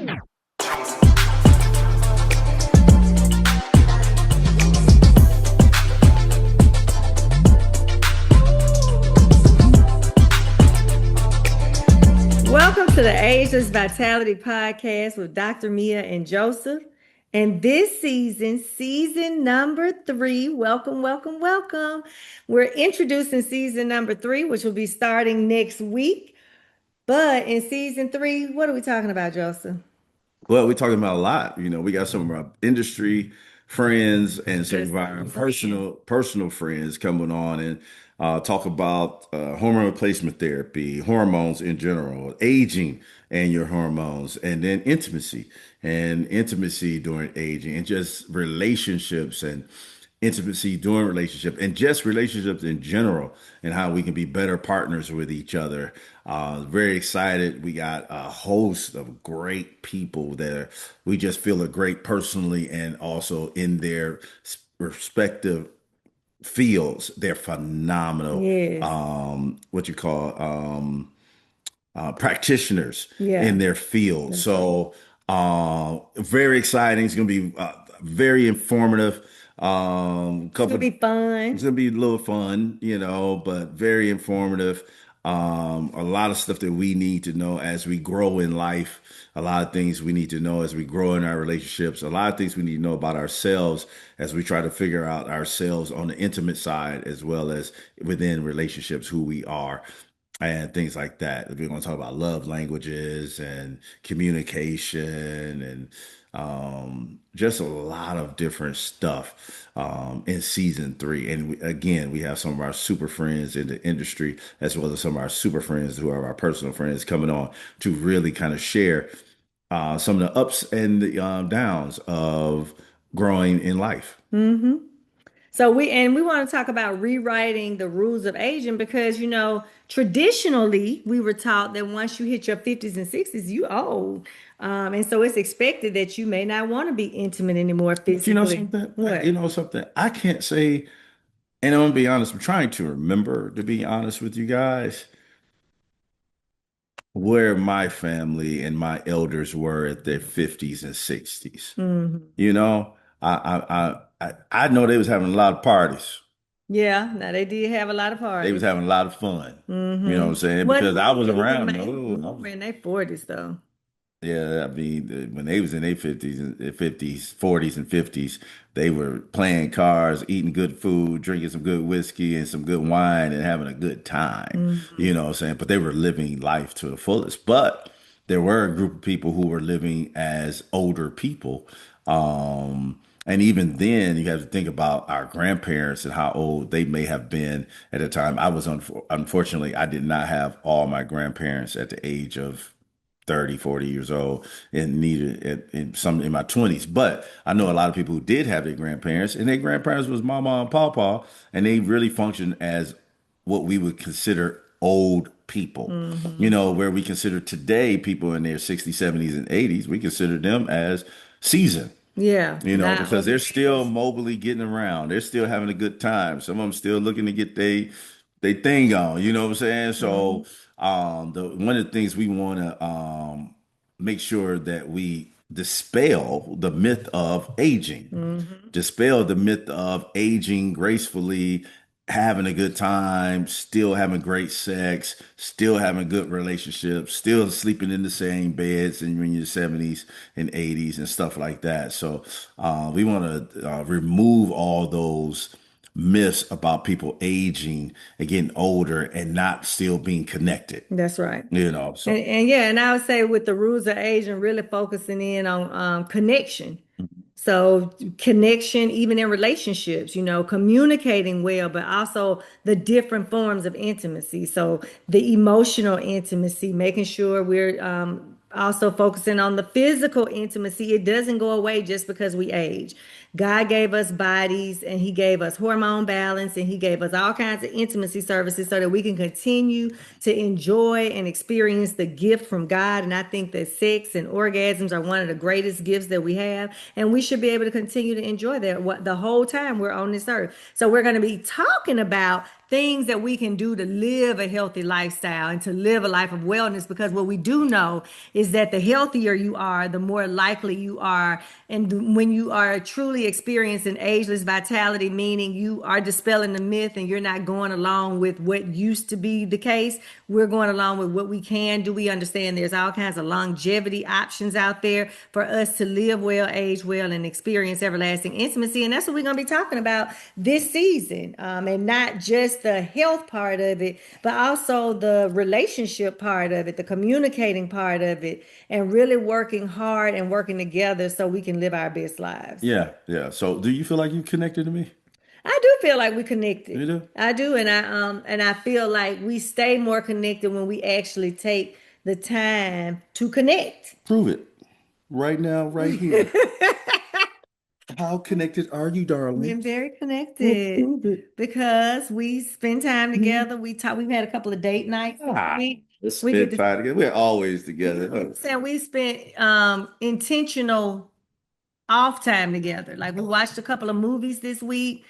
Welcome to the Ageless Vitality Podcast with Dr. Mia and Joseph. And this season number 3, welcome. We're introducing season number 3, which will be starting next week. But in season 3, what are we talking about, Joseph? Well, we're talking about a lot. We got some of our industry friends and some of our personal friends coming on and talk about hormone replacement therapy, hormones in general, aging and your hormones, and then intimacy during aging, and just relationships and intimacy during relationship, and just relationships in general, and how we can be better partners with each other. Very excited. We got a host of great people that we just feel are great personally and also in their respective fields. They're phenomenal. Yes. What you call practitioners Yeah. in their field. That's So very exciting. It's going to be very informative. It's gonna be fun. It's gonna be a little fun, but very informative. A lot of stuff that we need to know as we grow in life. A lot of things we need to know as we grow in our relationships. A lot of things we need to know about ourselves as we try to figure out ourselves on the intimate side as well as within relationships, who we are and things like that. We're going to talk about love languages and communication and just a lot of different stuff in season 3. And again, we have some of our super friends in the industry as well as some of our super friends who are our personal friends coming on to really kind of share some of the ups and the downs of growing in life. Mm-hmm. So we want to talk about rewriting the rules of aging because traditionally we were taught that once you hit your 50s and 60s, you old. And so it's expected that you may not want to be intimate anymore physically. You know something? What? You know something? I can't say, and I'm gonna be honest, I'm trying to remember, to be honest with you guys, where my family and my elders were at their 50s and 60s. Mhm. You know, I know they was having a lot of parties. Yeah, now they did have a lot of They was parties. having a lot of fun. You know what I'm saying? What Because I was even around. made more in their 40s though. Yeah, I mean, when they was in their 50s, 40s, and 50s, they were playing cards, eating good food, drinking some good whiskey and some good wine, and having a good time. You know what I'm saying? But they were living life to the fullest. But there were a group of people who were living as older people. And even then, you have to think about our grandparents and how old they may have been at the time. Unfortunately, I did not have all my grandparents at the age of 30, 40 years old, and needed in my 20s. But I know a lot of people who did have their grandparents, and their grandparents was mama and papa, and they really functioned as what we would consider old people. Where we consider today people in their 60s, 70s, and 80s, we consider them as seasoned. Yeah, not Because they're still overseas. mobily getting around. They're still having a good time. Some of them still looking to get they thing on. You know what I'm saying? So the one of the things we want to make sure that we dispel the myth of aging. Dispel the myth of aging gracefully, having a good time, still having great sex, still having good relationships, still sleeping in the same beds in your 70s and 80s and stuff like that. So we want to remove all those myths about people aging and getting older and not still being connected. That's right. So And I would say with the rules of aging, really focusing in on connection. So connection, even in relationships, communicating well, but also the different forms of intimacy. So the emotional intimacy, making sure we're also focusing on the physical intimacy. It doesn't go away just because we age. God gave us bodies and he gave us hormone balance and he gave us all kinds of intimacy services so that we can continue to enjoy and experience the gift from God. And I think that sex and orgasms are one of the greatest gifts that we have. And we should be able to continue to enjoy that the whole time we're on this earth. So we're going to be talking about things that we can do to live a healthy lifestyle and to live a life of wellness. Because what we do know is that the healthier you are, the more likely you are. And when you are truly experiencing ageless vitality, meaning you are dispelling the myth and you're not going along with what used to be the case, we're going along with what we can do. We understand there's all kinds of longevity options out there for us to live well, age well, and experience everlasting intimacy. And that's what we're going to be talking about this season. And not just the health part of it, but also the relationship part of it, the communicating part of it, and really working hard and working together so we can live our best lives. Yeah, yeah. So do you feel like you connected to me? I do feel like we connected. You do? I do, and I feel like we stay more connected when we actually take the time to connect. Prove it. Right now, right here. How connected are you, darling? We're very Well, connected prove it. because we spend time Mhm. together. We talk. We've had a couple of date nights this Ah, week. let's We get spend to. time together. We're always together. Saying we spent intentional off time together. Like we watched a couple of movies this week,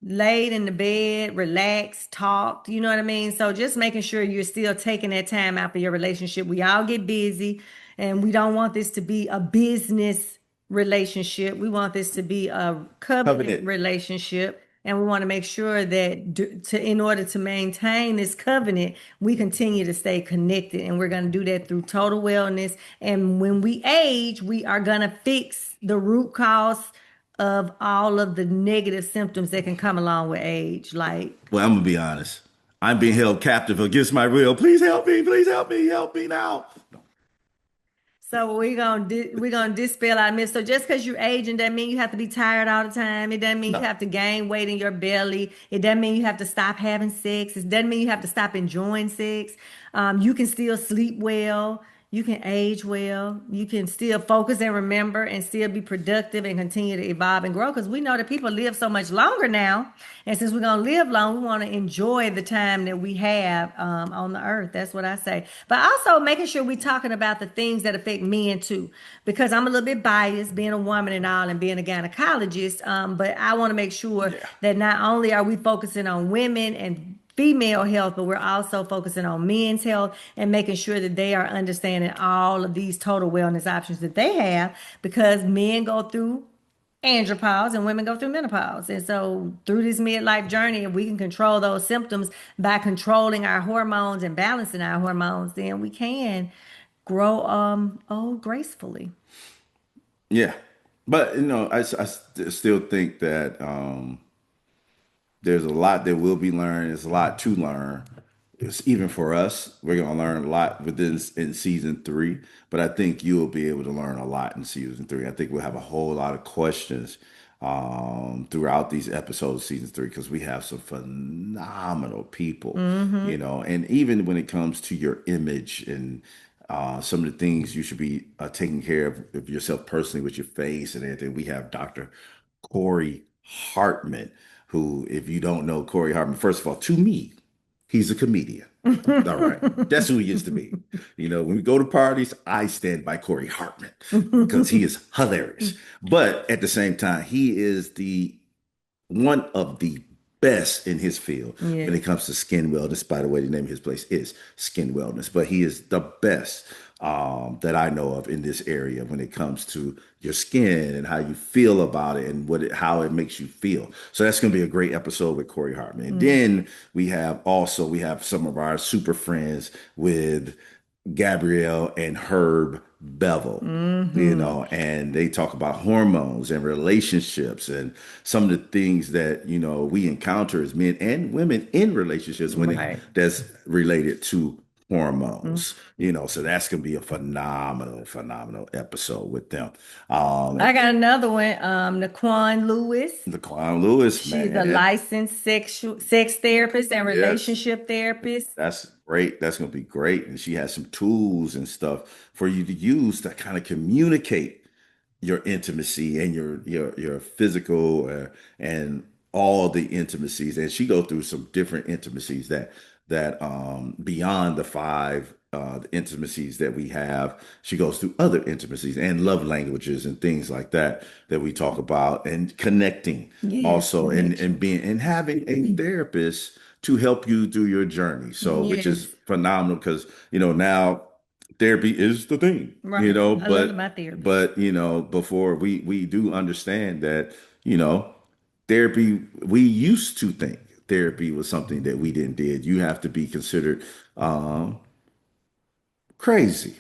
laid in the bed, relaxed, talked, you know what I mean? So just making sure you're still taking that time out for your relationship. We all get busy and we don't want this to be a business relationship. We want this to be a covenant Covenant. relationship. And we want to make sure that in order to maintain this covenant, we continue to stay connected. And we're going to do that through total wellness. And when we age, we are going to fix the root cause of all of the negative symptoms that can come along with age. Like, Well, I'm gonna be honest. I'm being held captive against my will. Please help me. Please help me now. so we're gonna dispel our myths. So just because you're aging doesn't mean you have to be tired all the time. It doesn't mean you No. have to gain weight in your belly. It doesn't mean you have to stop having sex. It doesn't mean you have to stop enjoying sex. You can still sleep well. You can age well. You can still focus and remember and still be productive and continue to evolve and grow because we know that people live so much longer now. And since we're going to live long, we want to enjoy the time that we have on the earth. That's what I say. But also making sure we're talking about the things that affect men too, because I'm a little bit biased being a woman and all and being a gynecologist. But I want to make sure Yeah. that not only are we focusing on women and female health, but we're also focusing on men's health and making sure that they are understanding all of these total wellness options that they have because men go through andropause and women go through menopause. And so through this midlife journey, if we can control those symptoms by controlling our hormones and balancing our hormones, then we can grow old gracefully. Yeah. But still think that there's a lot that will be learned. There's a lot to learn. It's even for us, we're going to learn a lot in season three. But I think you will be able to learn a lot in season three. I think we'll have a whole lot of questions throughout these episodes of season three because we have some phenomenal people, and even when it comes to your image and some of the things you should be taking care of yourself personally with your face and everything. We have Dr. Corey Hartman, who, if you don't know Corey Hartman, first of all, to me, he's a comedian. All right. That's who he is to me. When we go to parties, I stand by Corey Hartman because he is hilarious. But at the same time, he is the one of the best in his field Yeah. when it comes to skin wellness. By the way, the name of his place is Skin Wellness, but he is the best that I know of in this area when it comes to your skin and how you feel about it and how it makes you feel. So that's going to be a great episode with Corey Hartman. And then we have some of our super friends with Gabrielle and Herb Bevel, and they talk about hormones and relationships and some of the things that, we encounter as men and women in relationships Right. that's related to hormones, so that's going to be a phenomenal episode with them. I got another one, Naquan Lewis. The Clown Lewis, She's man. a licensed sex therapist and Yes. relationship therapist. That's great. That's going to be great. And she has some tools and stuff for you to use to kind of communicate your intimacy and your physical and all the intimacies. And she go through some different intimacies that beyond the five the intimacies that we have. She goes through other intimacies and love languages and things like that we talk about, and connecting Yes, also, and connection. being and having a therapist to help you through your journey. So, which is Yes, phenomenal because, now therapy is the thing, right. I love my therapist. but, before we do understand that, you know, therapy, we used to think therapy was something that we didn't did. You have to be considered um, crazy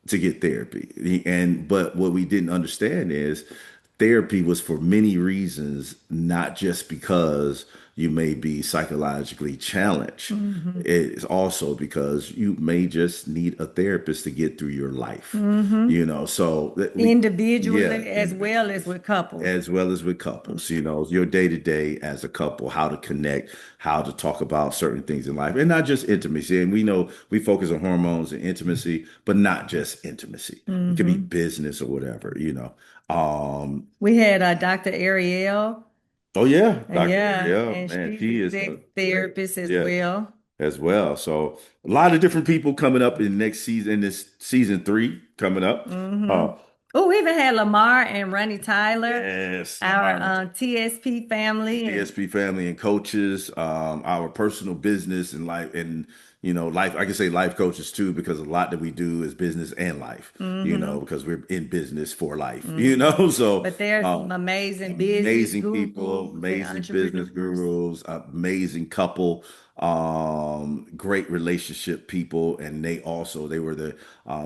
to get therapy. And but what we didn't understand is therapy was for many reasons, not just because you may be psychologically challenged. Hmm. It's also because you may just need a therapist to get through your life. Hmm. So that yeah, Individually as and well as with couples. as well as with couples, your day to day as a couple, how to connect, how to talk about certain things in life, and not just intimacy. And we know we focus on hormones and intimacy, but not just intimacy. It could be Hmm. business or whatever. Um, We had Dr. Ariel, oh yeah, Dr. yeah, Ariel, and man, she's a she is sex therapist as yeah, well. as well. So a lot of different people coming up in next season, this season 3 coming up. Hmm. Uh, Oh, we even had Lamar and Ronnie Tyler, yes, our Lamar. TSP family, and DSP family and coaches, our personal business and life, and life. I can say life coaches too, because a lot that we do is business and life. hmm Because we're in business for life. hmm So But there's some amazing business amazing people, gurus and amazing business entrepreneurs. gurus, amazing couple, great relationship people, and they were the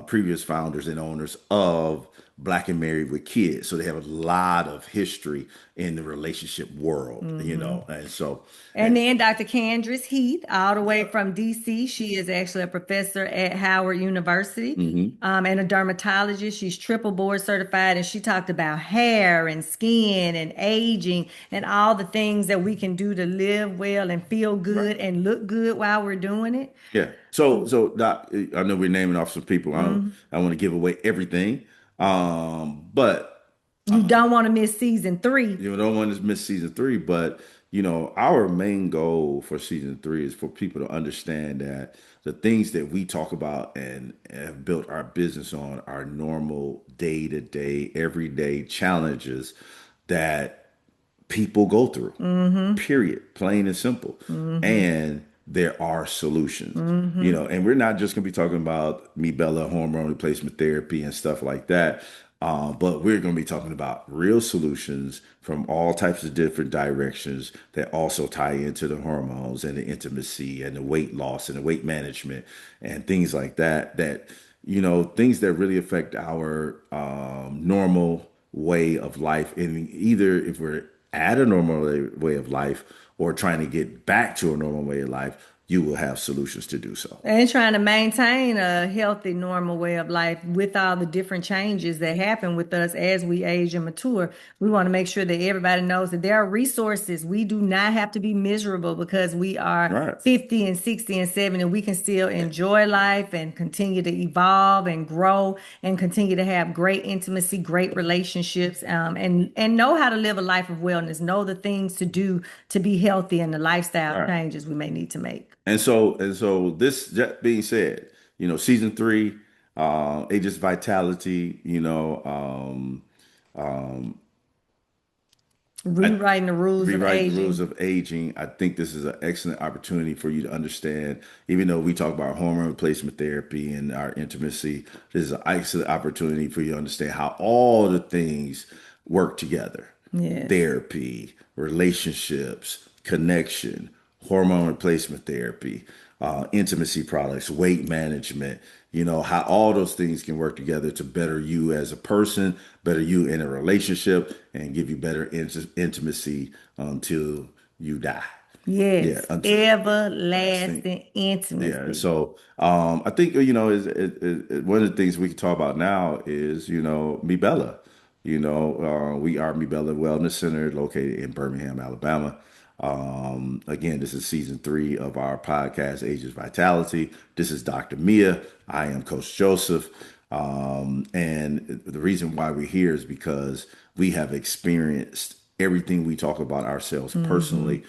previous founders and owners of Black and Married with Kids, so they have a lot of history in the relationship world, Hmm. and so And then Dr. Candrace Heath, all the way from DC. She is actually a professor at Howard University, mhm. and a dermatologist. She's triple board certified, and she talked about hair and skin and aging and all the things that we can do to live well and feel Right. good and look good while we're doing it. Yeah. So Doc, I know we're naming off some people. Mhm. I want to give away everything, but You don't want to miss season 3. you don't want to miss season 3, but our main goal for season 3 is for people to understand that the things that we talk about and have built our business on are normal day to day, everyday challenges that people go through, Mm-hmm. period, plain and simple. Mm-hmm. And there are solutions, Mm-hmm. and we're not just going to be talking about me, Bella, hormone replacement therapy and stuff like that. But we're going to be talking about real solutions from all types of different directions that also tie into the hormones and the intimacy and the weight loss and the weight management and things like that. Things that really affect our normal way of life. And either if we're at a normal way of life or trying to get back to a normal way of life, you will have solutions to do so. And trying to maintain a healthy, normal way of life with all the different changes that happen with us as we age and mature. We want to make sure that everybody knows that there are resources. We do not have to be miserable because we are Right. 50 and 60 and 70. We can still enjoy life and continue to evolve and grow and continue to have great intimacy, great relationships, and know how to live a life of wellness, know the things to do to be healthy and the lifestyle Right. changes we may need to make. And so this that being said, season 3, Aegis Vitality, I, Rewriting the rules of rewriting the rules aging. of aging. I think this is an excellent opportunity for you to understand, even though we talk about hormone replacement therapy and our intimacy, this is an excellent opportunity for you to understand how all the things work together. Yes. Therapy, relationships, connection, hormone replacement therapy, intimacy products, weight management, how all those things can work together to better you as a person, better you in a relationship, and give you better intimacy until you die. Yeah, Yes. until lasting. Everlasting Yeah, intimacy. so I think one of the things we can talk about now is Me Bella. We are Me Bella Wellness Center located in Birmingham, Alabama. Again, this is season 3 of our podcast, Ageless Vitality. This is Dr. Mia. I am Coach Joseph. And the reason why we're here is because we have experienced everything we talk about ourselves Hmm. personally,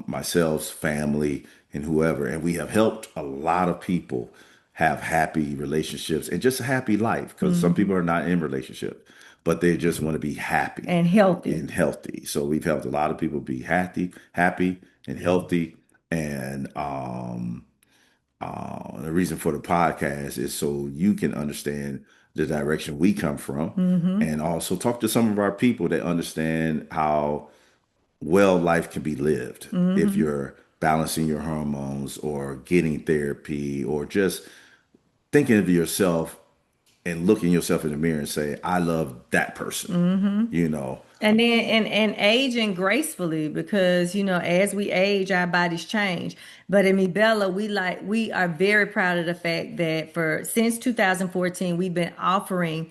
myself, family, and whoever. And we have helped a lot of people have happy relationships and just a happy life. Because some people are not in relationship, but they just want to be happy And healthy. and healthy. So we've helped a lot of people be happy and healthy. And the reason for the podcast is so you can understand the direction we come from, and also talk to some of our people that understand how well life can be lived if you're balancing your hormones or getting therapy or just thinking of yourself and looking yourself in the mirror and say, I love that person, you know. And then and aging gracefully because as we age our bodies change. But in me Bella, we are very proud of the fact that for since 2014 we've been offering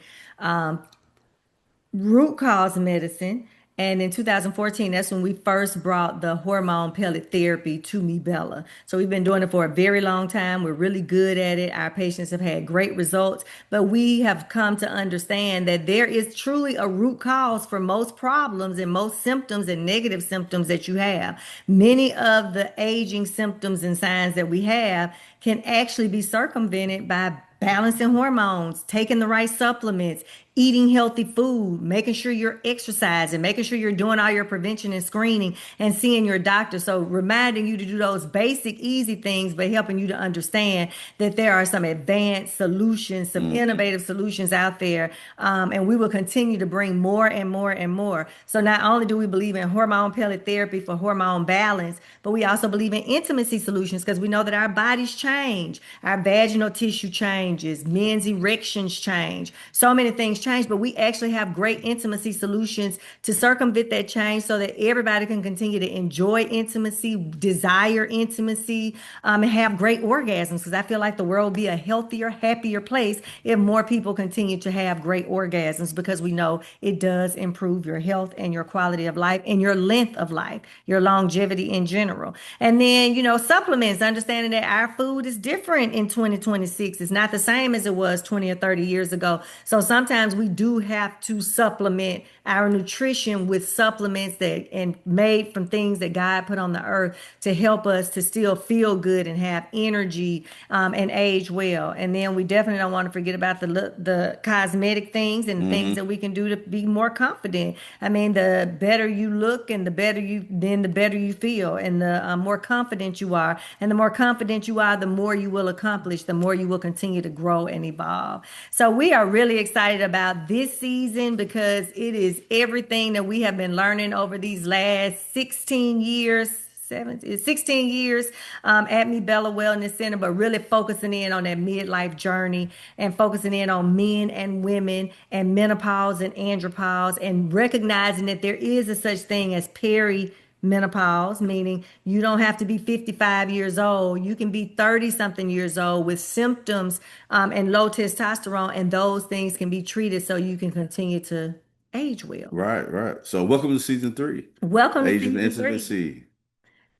root cause medicine. And in 2014, that's when we first brought the hormone pellet therapy to me, Bella. So we've been doing it for a very long time. We're really good at it. Our patients have had great results, but we have come to understand that there is truly a root cause for most problems and most symptoms and negative symptoms that you have. Many of the aging symptoms and signs that we have can actually be circumvented by balancing hormones, taking the right supplements, eating healthy food, making sure you're exercising, making sure you're doing all your prevention and screening and seeing your doctor. So reminding you to do those basic, easy things, but helping you to understand that there are some advanced solutions, some innovative solutions out there. And we will continue to bring more and more and more. So not only do we believe in hormone pellet therapy for hormone balance, but we also believe in intimacy solutions because we know that our bodies change, our vaginal tissue changes, men's erections change, so many things change, but we actually have great intimacy solutions to circumvent that change so that everybody can continue to enjoy intimacy, desire intimacy, and have great orgasms. Because I feel like the world will be a healthier, happier place if more people continue to have great orgasms because we know it does improve your health and your quality of life and your length of life, your longevity in general. And then, supplements, understanding that our food is different in 2026. It's not the same as it was 20 or 30 years ago. So sometimes we do have to supplement our nutrition with supplements that and made from things that God put on the earth to help us to still feel good and have energy and age well. And then we definitely don't want to forget about the cosmetic things and the things that we can do to be more confident. I mean, the better you look and the better you feel, and the more confident you are, and the more confident you are, the more you will accomplish, the more you will continue to grow and evolve. So we are really excited about this season because it is everything that we have been learning over these last 16 years. 16 years at Me Bella Wellness Center, but really focusing in on that midlife journey and focusing in on men and women and menopause and andropause and recognizing that there is a such thing as perimenopause, meaning you don't have to be 55 years old. You can be 30 something years old with symptoms and low testosterone, and those things can be treated so you can continue to age well. Right. So welcome to season 3. Welcome to Age of season 3. Intimacy.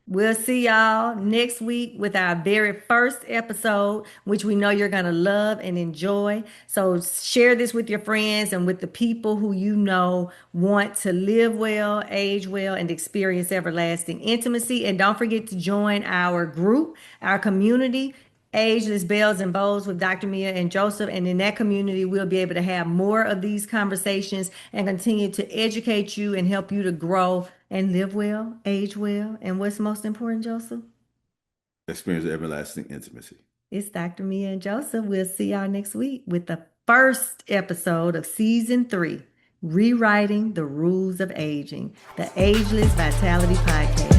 We'll see y'all next week with our very first episode, which we know you're going to love and enjoy. So share this with your friends and with the people who want to live well, age well, and experience everlasting intimacy. And don't forget to join our group, our community, Ageless Bells and Bows with Dr. Mia and Joseph. And in that community, we'll be able to have more of these conversations and continue to educate you and help you to grow and live well, age well. And what's most important, Joseph? Experience everlasting intimacy. It's Dr. Mia and Joseph. We'll see y'all next week with the first episode of season 3, Rewriting the Rules of Aging, the Ageless Vitality Podcast.